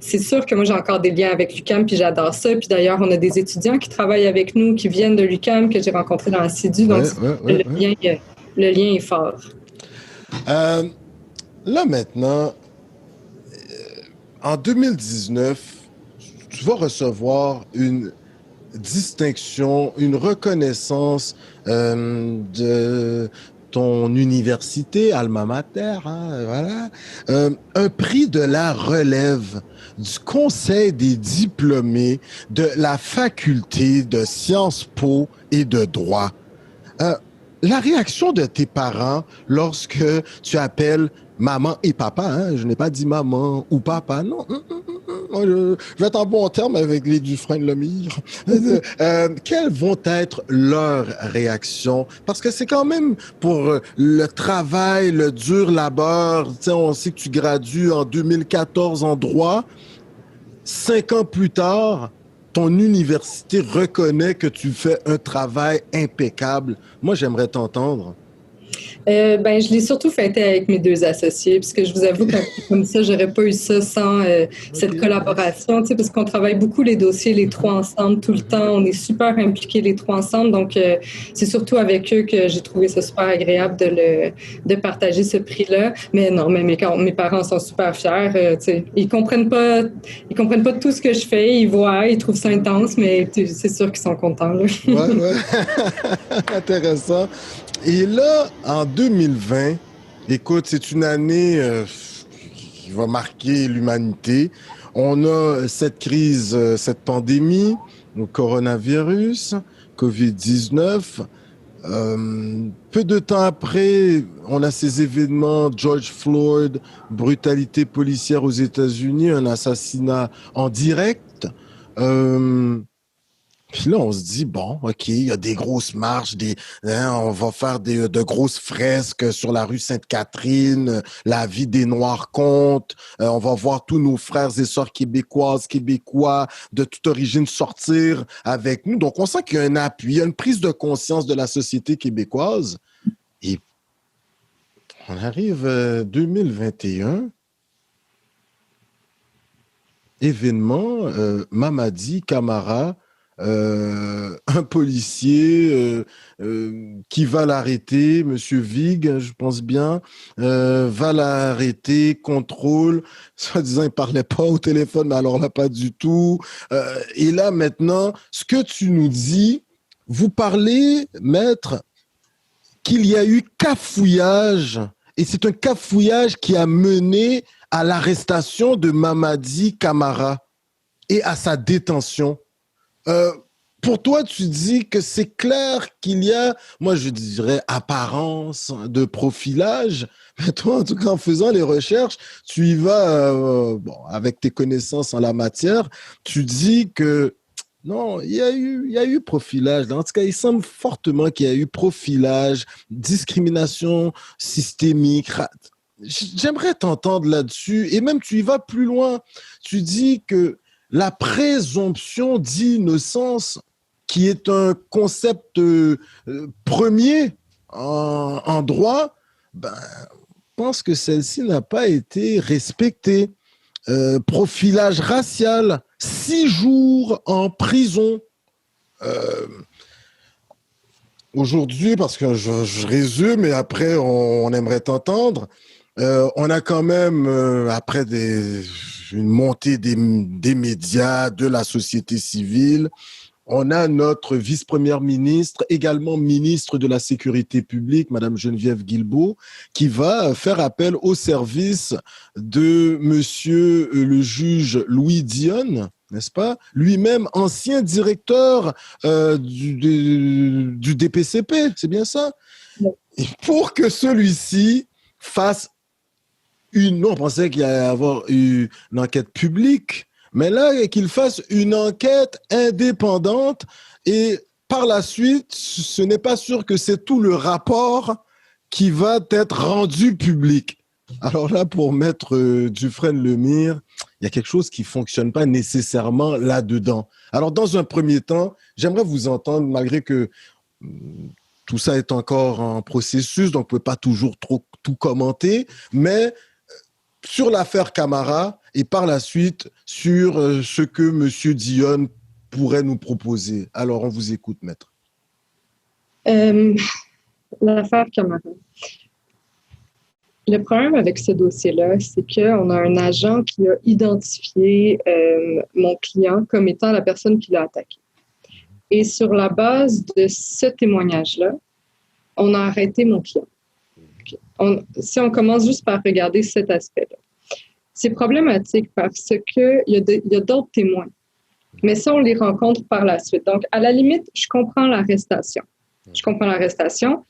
c'est sûr que moi, j'ai encore des liens avec l'UQAM, puis j'adore ça. Puis d'ailleurs, on a des étudiants qui travaillent avec nous, qui viennent de l'UQAM, que j'ai rencontrés dans l'assidu. Donc, le lien est fort. Là, maintenant, en 2019, tu vas recevoir une distinction, une reconnaissance de ton université, alma mater, hein, voilà, un prix de la relève du Conseil des diplômés de la faculté de Sciences Po et de droit. La réaction de tes parents lorsque tu appelles maman et papa, hein, je n'ai pas dit maman ou papa, non. Je vais être en bon terme avec les Dufresne-Lemire. Quelles vont être leurs réactions? Parce que c'est quand même pour le travail, le dur labeur. Tu sais, on sait que tu gradues en 2014 en droit. 5 ans plus tard, ton université reconnaît que tu fais un travail impeccable. Moi, j'aimerais t'entendre. Je l'ai surtout fêté avec mes 2 associés, parce que je vous avoue qu'un peu comme ça, j'aurais pas eu ça sans cette collaboration, tu sais, parce qu'on travaille beaucoup les dossiers, les 3 ensemble, tout le temps. On est super impliqués les 3 ensemble. Donc, c'est surtout avec eux que j'ai trouvé ça super agréable de partager ce prix-là. Mais non, mais mes parents sont super fiers. Tu sais, ils comprennent pas tout ce que je fais. Ils voient, ils trouvent ça intense, mais c'est sûr qu'ils sont contents, là. Ouais. Intéressant. Et là, en 2020, écoute, c'est une année qui va marquer l'humanité. On a cette crise, cette pandémie, le coronavirus, COVID-19. Peu de temps après, on a ces événements, George Floyd, brutalité policière aux États-Unis, un assassinat en direct. Euh, Puis là, on se dit, bon, OK, il y a des grosses marches, on va faire de grosses fresques sur la rue Sainte-Catherine, la vie des Noirs compte, on va voir tous nos frères et sœurs québécoises, québécois de toute origine sortir avec nous. Donc, on sent qu'il y a un appui, il y a une prise de conscience de la société québécoise. Et on arrive 2021, événement, Mamadi Camara, un policier qui va l'arrêter, Monsieur Vig, je pense bien, va l'arrêter, contrôle, soi-disant il parlait pas au téléphone, mais alors là pas du tout. Et là maintenant, ce que tu nous dis, vous parlez, maître, qu'il y a eu cafouillage, et c'est un cafouillage qui a mené à l'arrestation de Mamadi Camara et à sa détention. Euh, pour toi, tu dis que c'est clair qu'il y a, moi je dirais, apparence de profilage, mais toi, en tout cas, en faisant les recherches, tu y vas, bon, avec tes connaissances en la matière, tu dis que non, il y a eu profilage. En tout cas, il semble fortement qu'il y a eu profilage, discrimination systémique. J'aimerais t'entendre là-dessus. Et même, tu y vas plus loin. Tu dis que la présomption d'innocence, qui est un concept premier en droit, ben, je pense que celle-ci n'a pas été respectée. Profilage racial, 6 jours en prison. Euh, Aujourd'hui, parce que je résume et après on aimerait t'entendre, on a quand même, après une montée des médias, de la société civile, on a notre vice-première ministre, également ministre de la Sécurité publique, Madame Geneviève Guilbeault, qui va faire appel au service de Monsieur le juge Louis Dionne, n'est-ce pas? Lui-même ancien directeur du DPCP, c'est bien ça? Oui. Et pour que celui-ci fasse on pensait qu'il allait y avoir une enquête publique, mais là, qu'il fasse une enquête indépendante et par la suite, ce n'est pas sûr que c'est tout le rapport qui va être rendu public. Alors là, pour mettre Dufresne-Lemire, il y a quelque chose qui ne fonctionne pas nécessairement là-dedans. Alors, dans un premier temps, j'aimerais vous entendre, malgré que tout ça est encore en processus, donc on ne peut pas toujours trop tout commenter, mais sur l'affaire Camara et par la suite sur ce que M. Dionne pourrait nous proposer. Alors, on vous écoute, maître. L'affaire Camara. Le problème avec ce dossier-là, c'est qu'on a un agent qui a identifié mon client comme étant la personne qui l'a attaqué. Et sur la base de ce témoignage-là, on a arrêté mon client. Si on commence juste par regarder cet aspect-là, c'est problématique parce qu'il y a d'autres témoins. Mais ça, on les rencontre par la suite. Donc, à la limite, je comprends l'arrestation. Je comprends l'arrestation.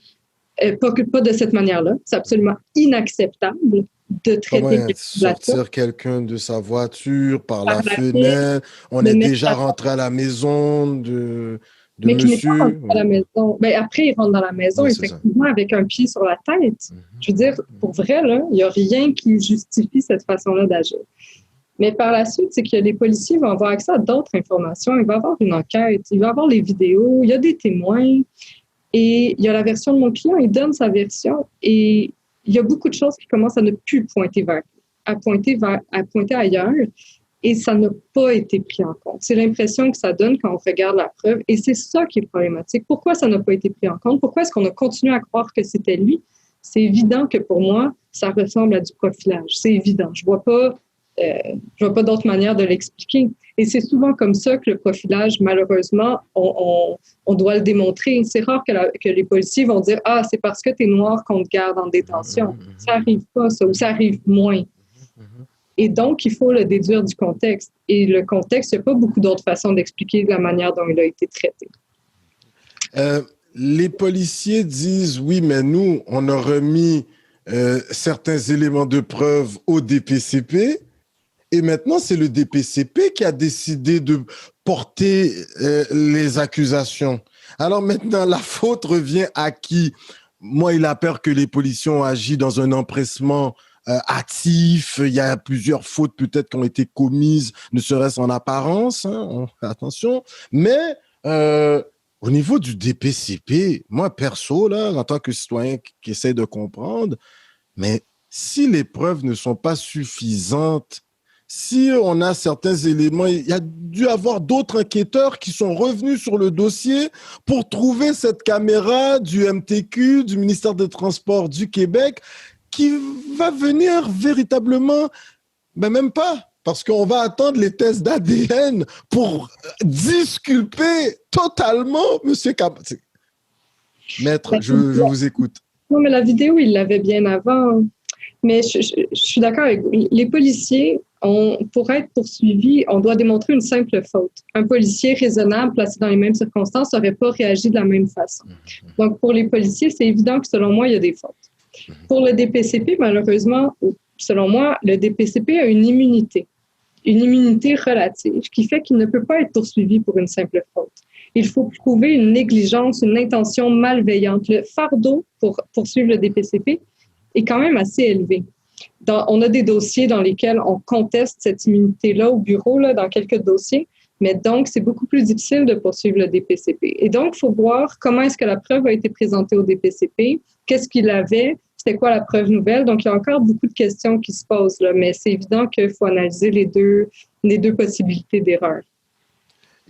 Pas de cette manière-là. C'est absolument inacceptable de traiter sortir quelqu'un de sa voiture par la fenêtre. On est déjà rentré à la maison de mais monsieur. Qui n'est pas rentré à la maison. Mais après, il rentre dans la maison, oui, effectivement, avec un pied sur la tête. Je veux dire, pour vrai, là, il n'y a rien qui justifie cette façon-là d'agir. Mais par la suite, c'est que les policiers vont avoir accès à d'autres informations. Il va y avoir une enquête, il va y avoir les vidéos, il y a des témoins. Et il y a la version de mon client, il donne sa version et il y a beaucoup de choses qui commencent à ne plus pointer à pointer ailleurs et ça n'a pas été pris en compte. C'est l'impression que ça donne quand on regarde la preuve et c'est ça qui est problématique. Pourquoi ça n'a pas été pris en compte? Pourquoi est-ce qu'on a continué à croire que c'était lui? C'est évident que pour moi, ça ressemble à du profilage. C'est évident. Je vois pas d'autre manière de l'expliquer. Et c'est souvent comme ça que le profilage, malheureusement, on doit le démontrer. C'est rare que les policiers vont dire « Ah, c'est parce que tu es noir qu'on te garde en détention. » Ça n'arrive pas, ça, ou ça arrive moins. Et donc, il faut le déduire du contexte. Et le contexte, il n'y a pas beaucoup d'autres façons d'expliquer la manière dont il a été traité. les policiers disent, oui, mais nous, on a remis certains éléments de preuve au DPCP. Et maintenant, c'est le DPCP qui a décidé de porter les accusations. Alors maintenant, la faute revient à qui? Moi, il a peur que les policiers ont agi dans un empressement hâtif. Il y a plusieurs fautes peut-être qui ont été commises, ne serait-ce en apparence. Hein, attention. Mais au niveau du DPCP, moi, perso, là, en tant que citoyen qui essaie de comprendre, mais si les preuves ne sont pas suffisantes, si on a certains éléments, il y a dû avoir d'autres enquêteurs qui sont revenus sur le dossier pour trouver cette caméra du MTQ, du ministère des Transports du Québec, qui va venir véritablement, mais même pas, parce qu'on va attendre les tests d'ADN pour disculper totalement M. Maître, je vous écoute. Non, mais la vidéo, il l'avait bien avant. Mais je suis d'accord avec vous. Les policiers, pour être poursuivis, on doit démontrer une simple faute. Un policier raisonnable, placé dans les mêmes circonstances, n'aurait pas réagi de la même façon. Donc, pour les policiers, c'est évident que, selon moi, il y a des fautes. Pour le DPCP, malheureusement, selon moi, le DPCP a une immunité relative, qui fait qu'il ne peut pas être poursuivi pour une simple faute. Il faut prouver une négligence, une intention malveillante. Le fardeau pour poursuivre le DPCP est quand même assez élevé. On a des dossiers dans lesquels on conteste cette immunité-là au bureau, là, dans quelques dossiers, mais donc c'est beaucoup plus difficile de poursuivre le DPCP. Et donc, il faut voir comment est-ce que la preuve a été présentée au DPCP, qu'est-ce qu'il avait, c'était quoi la preuve nouvelle. Donc, il y a encore beaucoup de questions qui se posent, là, mais c'est évident qu'il faut analyser les deux possibilités d'erreur.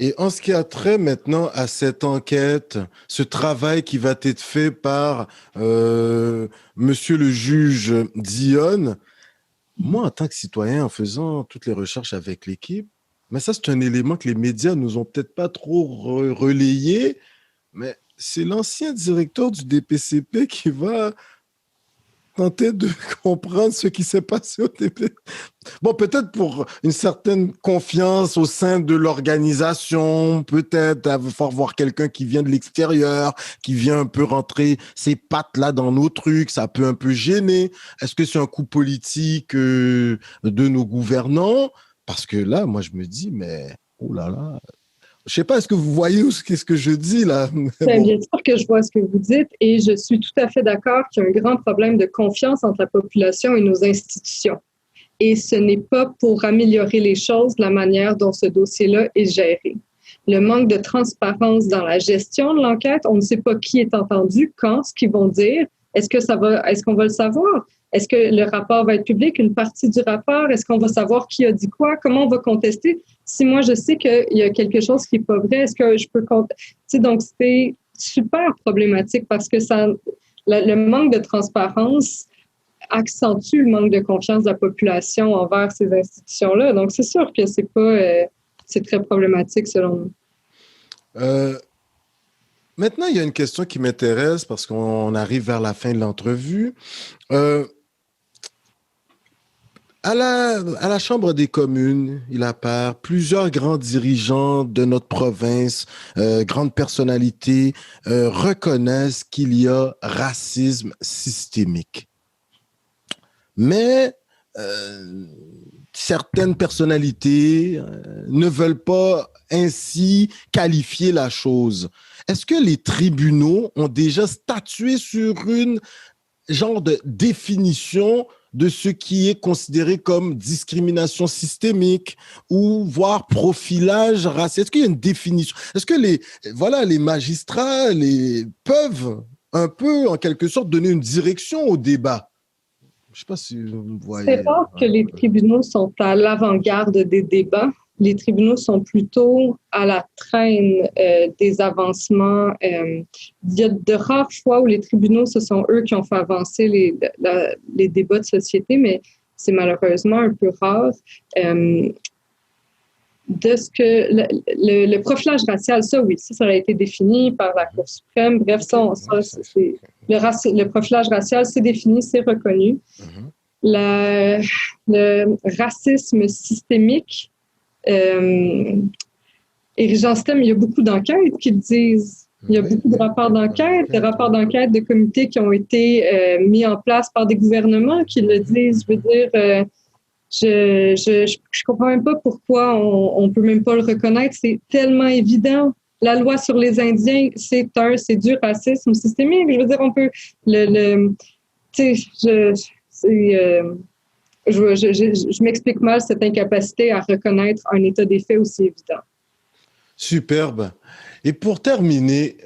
Et en ce qui a trait maintenant à cette enquête, ce travail qui va être fait par monsieur le juge Dionne, moi, en tant que citoyen, en faisant toutes les recherches avec l'équipe, mais ça, c'est un élément que les médias nous ont peut-être pas trop relayé, mais c'est l'ancien directeur du DPCP qui va tenter de comprendre ce qui s'est passé au DPCP. Bon, peut-être pour une certaine confiance au sein de l'organisation, peut-être avoir voir quelqu'un qui vient de l'extérieur, qui vient un peu rentrer ses pattes là dans nos trucs, ça peut un peu gêner. Est-ce que c'est un coup politique de nos gouvernants? Parce que là, moi, je me dis, mais oh là là, je sais pas, est-ce que vous voyez qu'est-ce que je dis là? Bon. Bien sûr que je vois ce que vous dites et je suis tout à fait d'accord qu'il y a un grand problème de confiance entre la population et nos institutions. Et ce n'est pas pour améliorer les choses la manière dont ce dossier-là est géré. Le manque de transparence dans la gestion de l'enquête, on ne sait pas qui est entendu, quand, ce qu'ils vont dire. Est-ce qu'on va le savoir? Est-ce que le rapport va être public, une partie du rapport? Est-ce qu'on va savoir qui a dit quoi? Comment on va contester? Si moi, je sais qu'il y a quelque chose qui n'est pas vrai, est-ce que je peux contester? Donc, c'est super problématique parce que le manque de transparence accentue le manque de confiance de la population envers ces institutions-là. Donc, c'est sûr que c'est très problématique selon nous. Maintenant, il y a une question qui m'intéresse parce qu'on arrive vers la fin de l'entrevue. À la Chambre des communes, il apparaît plusieurs grands dirigeants de notre province, grandes personnalités, reconnaissent qu'il y a racisme systémique. Mais certaines personnalités ne veulent pas ainsi qualifier la chose. Est-ce que les tribunaux ont déjà statué sur une genre de définition de ce qui est considéré comme discrimination systémique ou voire profilage racial? Est-ce qu'il y a une définition? Est-ce que les magistrats peuvent un peu, en quelque sorte, donner une direction au débat? Je ne sais pas si vous voyez. C'est rare que les tribunaux sont à l'avant-garde des débats. Les tribunaux sont plutôt à la traîne des avancements. Il y a de rares fois où les tribunaux, ce sont eux qui ont fait avancer les débats de société, mais c'est malheureusement un peu rare. De ce que le profilage racial, ça, oui, ça a été défini par la Cour suprême. Bref, le profilage racial, c'est défini, c'est reconnu. Le racisme systémique, Éric Jean Stem, il y a beaucoup d'enquêtes qui disent Il y a beaucoup de rapports d'enquête, de comités qui ont été mis en place par des gouvernements qui le disent. Je veux dire, je comprends même pas pourquoi on peut même pas le reconnaître. C'est tellement évident. La loi sur les Indiens, c'est du racisme systémique. Je veux dire, on peut tu sais, je m'explique mal cette incapacité à reconnaître un état des faits aussi évident. Superbe. Et pour terminer,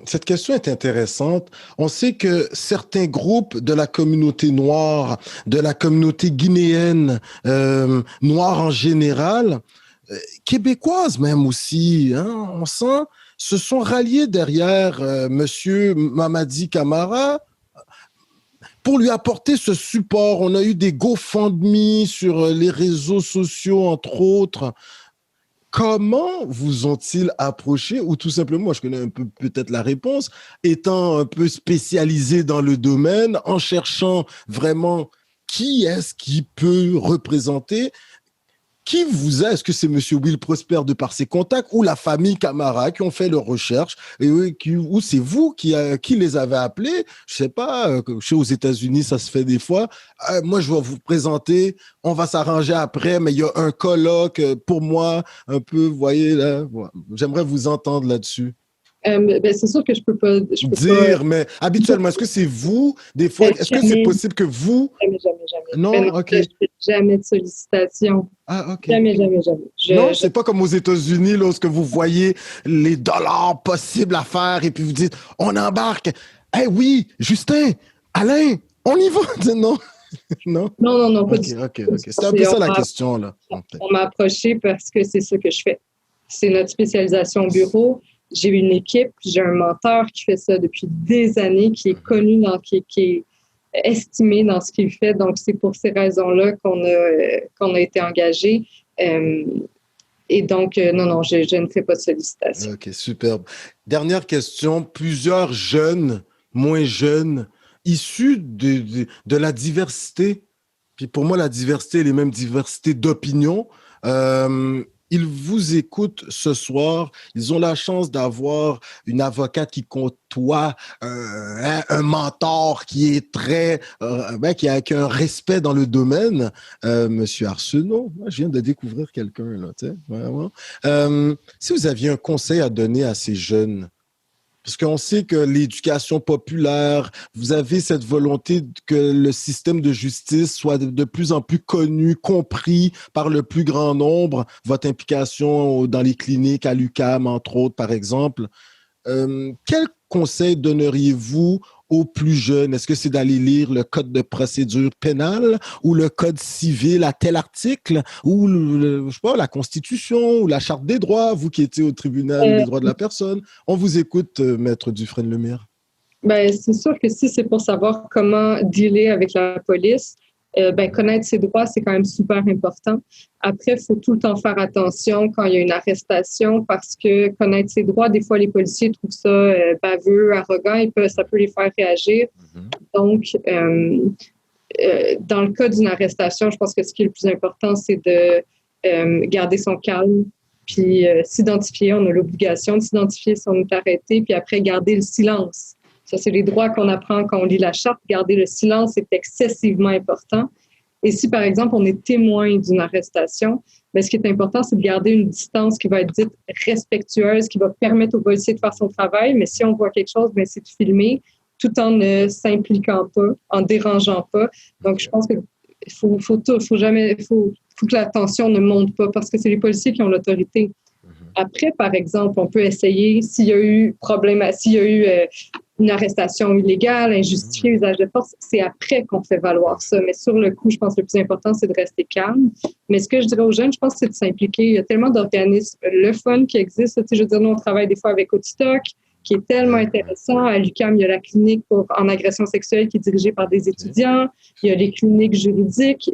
cette question est intéressante. On sait que certains groupes de la communauté noire, de la communauté guinéenne, noire en général, québécoise même aussi, hein, on sent, se sont ralliés derrière Monsieur Mamadi Camara pour lui apporter ce support. On a eu des GoFundMe sur les réseaux sociaux, entre autres. Comment vous ont-ils approché? Ou tout simplement, moi je connais un peu peut-être la réponse, étant un peu spécialisé dans le domaine, en cherchant vraiment qui est-ce qui peut représenter, qui vous a, est-ce que c'est M. Will Prosper de par ses contacts ou la famille Camara qui ont fait leurs recherches et ou c'est vous qui les avez appelés? Je sais pas, je sais aux États-Unis ça se fait des fois. Moi je vais vous présenter, on va s'arranger après, mais il y a un colloque pour moi un peu, vous voyez là. Voilà. J'aimerais vous entendre là-dessus. C'est sûr que je peux pas dire, mais habituellement, est-ce que c'est vous, des fois, est-ce que c'est possible que vous... Jamais. Non, OK. Jamais de sollicitation. Ah, OK. Jamais. Non, c'est pas comme aux États-Unis, lorsque vous voyez les dollars possibles à faire et puis vous dites, on embarque. Eh oui, Justin, Alain, on y va. Non. Non, pas du tout. OK. C'était un peu ça la question, là. On m'a approché parce que c'est ça que je fais. C'est notre spécialisation au bureau. J'ai une équipe, j'ai un mentor qui fait ça depuis des années, qui est connu, qui est estimé dans ce qu'il fait. Donc, c'est pour ces raisons-là qu'on a été engagé. Et donc, non, je ne fais pas de sollicitation. OK, superbe. Dernière question. Plusieurs jeunes, moins jeunes, issus de la diversité, puis pour moi, la diversité, elle est même diversité d'opinion, ils vous écoutent ce soir. Ils ont la chance d'avoir une avocate qui côtoie un mentor qui est très, qui a un respect dans le domaine. Monsieur Arsenault, moi, je viens de découvrir quelqu'un là, tu sais, vraiment. Si vous aviez un conseil à donner à ces jeunes, parce qu'on sait que l'éducation populaire, vous avez cette volonté que le système de justice soit de plus en plus connu, compris par le plus grand nombre. Votre implication dans les cliniques à l'UQAM, entre autres, par exemple. Quel conseil donneriez-vous aux plus jeunes? Est-ce que c'est d'aller lire le code de procédure pénale ou le code civil à tel article ou je sais pas, la Constitution ou la Charte des droits, vous qui étiez au tribunal des droits de la personne? On vous écoute, Maître Dufresne-Lemire. C'est sûr que si c'est pour savoir comment dealer avec la police, connaître ses droits, c'est quand même super important. Après, il faut tout le temps faire attention quand il y a une arrestation parce que connaître ses droits, des fois, les policiers trouvent ça baveux, arrogant, ça peut les faire réagir. Donc, dans le cas d'une arrestation, je pense que ce qui est le plus important, c'est de garder son calme, puis s'identifier. On a l'obligation de s'identifier si on est arrêté, puis après, garder le silence. Ça, c'est les droits qu'on apprend quand on lit la charte. Garder le silence est excessivement important. Et si, par exemple, on est témoin d'une arrestation, ce qui est important, c'est de garder une distance qui va être dite respectueuse, qui va permettre au policier de faire son travail. Mais si on voit quelque chose, c'est de filmer tout en ne s'impliquant pas, en dérangeant pas. Donc, je pense qu'il faut que la tension ne monte pas parce que c'est les policiers qui ont l'autorité. Après, par exemple, on peut essayer, s'il y a eu une arrestation illégale, injustifiée, usage de force, c'est après qu'on fait valoir ça. Mais sur le coup, je pense que le plus important, c'est de rester calme. Mais ce que je dirais aux jeunes, je pense, c'est de s'impliquer. Il y a tellement d'organismes, le fun qui existe. Je veux dire, nous, on travaille des fois avec Otitok, qui est tellement intéressant. À l'UQAM, il y a la clinique en agression sexuelle qui est dirigée par des étudiants. Il y a les cliniques juridiques.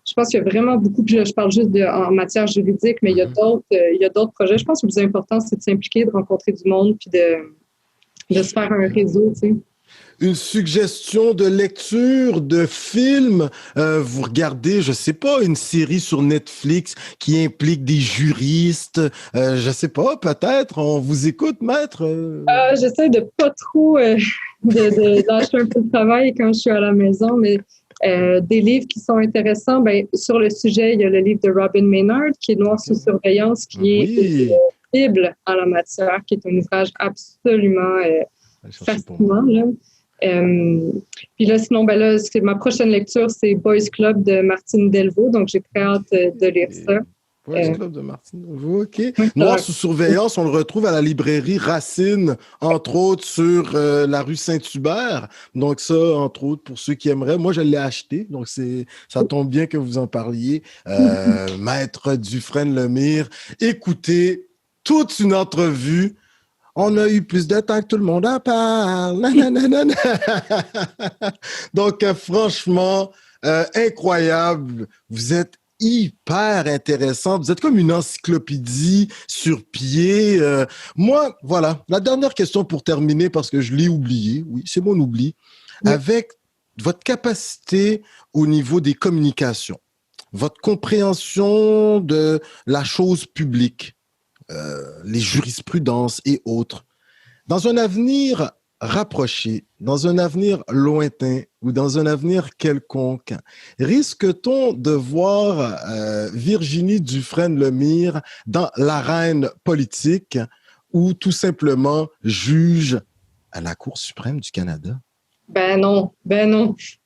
Je pense qu'il y a vraiment beaucoup, puis je parle juste en matière juridique, mais il y a d'autres projets. Je pense que le plus important, c'est de s'impliquer, de rencontrer du monde, puis de se faire un réseau, tu sais. une suggestion de lecture, de film. Vous regardez, je sais pas, une série sur Netflix qui implique des juristes. Je sais pas, peut-être. On vous écoute, maître. J'essaie de pas trop lâcher un peu le travail quand je suis à la maison, mais des livres qui sont intéressants. Ben, sur le sujet, il y a le livre de Robin Maynard, qui est Noir sous surveillance, qui est une Bible en la matière, qui est un ouvrage absolument fascinant. Là. Puis là, sinon, ben là, ma prochaine lecture, c'est Boys Club de Martine Delvaux, donc j'ai très hâte de lire ça. Boys Club de Martine Delvaux, OK. Noir sous surveillance, on le retrouve à la librairie Racine, entre autres sur la rue Saint-Hubert. Donc ça, entre autres, pour ceux qui aimeraient. Moi, je l'ai acheté, donc ça tombe bien que vous en parliez. Maître Dufresne-Lemire, écoutez, toute une entrevue. On a eu plus de temps que tout le monde en parle. Donc, franchement, incroyable. Vous êtes hyper intéressant. Vous êtes comme une encyclopédie sur pied. Moi, voilà, la dernière question pour terminer, parce que je l'ai oublié. Oui, c'est mon oubli. Oui. Avec votre capacité au niveau des communications, votre compréhension de la chose publique, les jurisprudences et autres. Dans un avenir rapproché, dans un avenir lointain ou dans un avenir quelconque, risque-t-on de voir Virginie Dufresne-Lemire dans l'arène politique ou tout simplement juge à la Cour suprême du Canada? Ben non.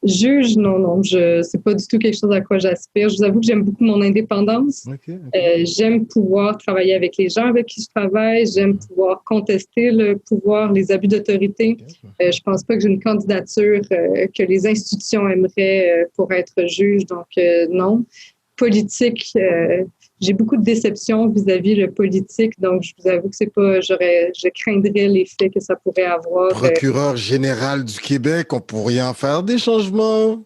Juge, non. C'est pas du tout quelque chose à quoi j'aspire. Je vous avoue que j'aime beaucoup mon indépendance. Okay. J'aime pouvoir travailler avec les gens avec qui je travaille. J'aime pouvoir contester le pouvoir, les abus d'autorité. Okay. Je pense pas que j'ai une candidature que les institutions aimeraient pour être juge. Donc, non. Politique, j'ai beaucoup de déception vis-à-vis le politique, donc je vous avoue que c'est pas, je craindrais l'effet que ça pourrait avoir. Procureur général du Québec, on pourrait en faire des changements.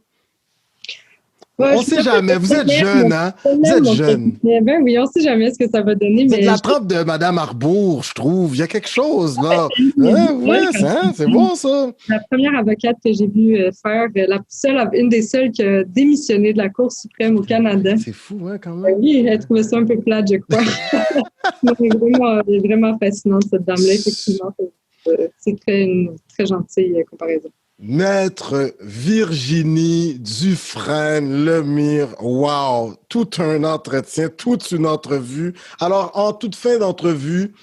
Ouais, on ne sait jamais. Vous êtes jeune, hein? Vous êtes jeune. Ben oui, on ne sait jamais ce que ça va donner. Vous êtes la trempe de Mme Arbour, je trouve. Il y a quelque chose, là. C'est bon, ça. La première avocate que j'ai vue faire, une des seules qui a démissionné de la Cour suprême au Canada. C'est fou, hein, quand même. Oui, elle trouvait ça un peu plate, je crois. C'est vraiment fascinant, cette dame-là, effectivement. C'est une très gentille comparaison. Maître Virginie Dufresne-Lemire, wow, tout un entretien, toute une entrevue. Alors, en toute fin d'entrevue,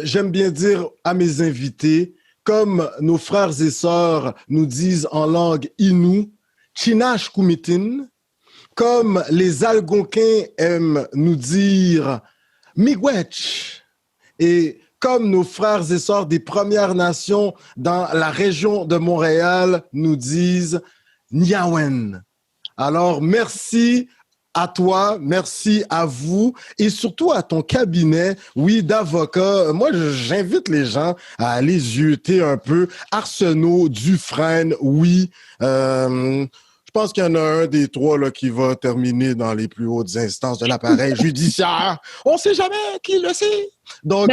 j'aime bien dire à mes invités, comme nos frères et sœurs nous disent en langue Innu, Chinash Kumitin, comme les Algonquins aiment nous dire Miigwech, et comme nos frères et sœurs des Premières Nations dans la région de Montréal nous disent Niawen. Alors, merci à toi, merci à vous et surtout à ton cabinet, oui, d'avocats. Moi, j'invite les gens à aller zioter un peu. Arsenault, Dufresne, oui. Je pense qu'il y en a un des trois là, qui va terminer dans les plus hautes instances de l'appareil judiciaire. On ne sait jamais qui le sait. Donc,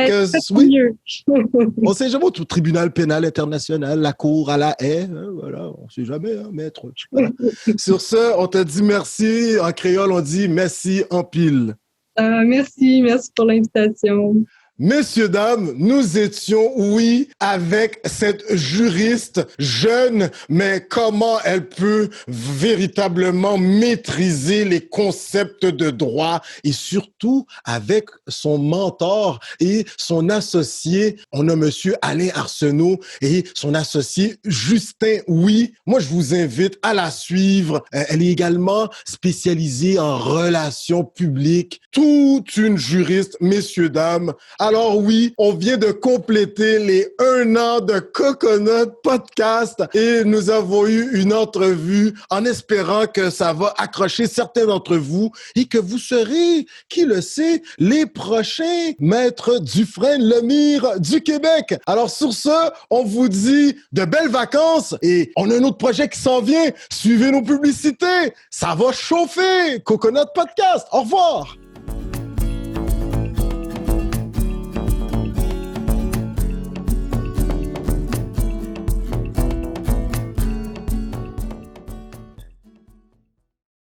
oui, on ne sait jamais au tribunal pénal international, la cour à la haie. Hein, voilà, on ne sait jamais, hein, maître. Voilà. Sur ce, on te dit merci. En créole, on dit merci en pile. Merci pour l'invitation. Messieurs, dames, nous étions, oui, avec cette juriste jeune, mais comment elle peut véritablement maîtriser les concepts de droit et surtout avec son mentor et son associé. On a monsieur Alain Arsenault et son associé Justin, oui. Moi, je vous invite à la suivre. Elle est également spécialisée en relations publiques. Toute une juriste, messieurs, dames. Alors oui, on vient de compléter les 1 an de Coconut Podcast et nous avons eu une entrevue en espérant que ça va accrocher certains d'entre vous et que vous serez, qui le sait, les prochains maîtres Dufresne-Lemire du Québec. Alors sur ce, on vous dit de belles vacances et on a un autre projet qui s'en vient. Suivez nos publicités, ça va chauffer. Coconut Podcast, au revoir.